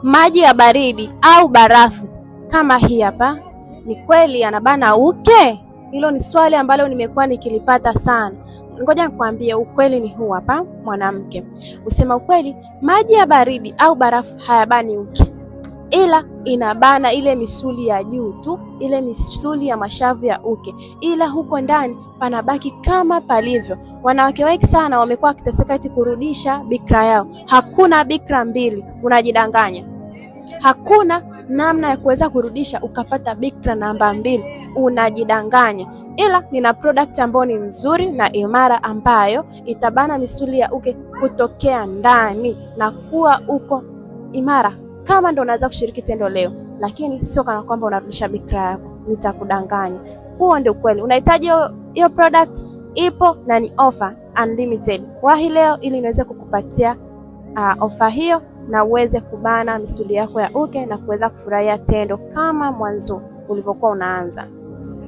Maji ya baridi au barafu kama hii hapa, ni kweli yanabana uke? Hilo ni swali ambalo nimekuwa nikilipata sana. Ngoja nikwambie ukweli ni huu hapa mwanamke. Usema ukweli, maji ya baridi au barafu hayabani uke, ila inabana ile misuli ya juu tu, ile misuli ya mashavu ya uke, ila huko ndani panabaki kama palivyo. Wanawake wengi sana wamekuwa wakiteseka eti kurudisha bikra yao. Hakuna bikra mbili, unajidanganya. Hakuna namna ya kuweza kurudisha ukapata bikra namba 2, unajidanganya. Ila nina product ambayo ni nzuri na imara, ambayo itabana misuli ya uke kutokea ndani na kuwa uko imara. Kama ndo unaweza kushiriki tendo leo, lakini sio kana kwamba unarudisha bikra yako, nitakudanganya. Huo ndio kweli. Unahitaji hiyo product, ipo na ni offer unlimited. Wahi leo ili niweze kukupatia offer hiyo na uweze kubana misuli yako ya uke na kuweza kufurahia tendo kama mwanzo ulivyokuwa unaanza.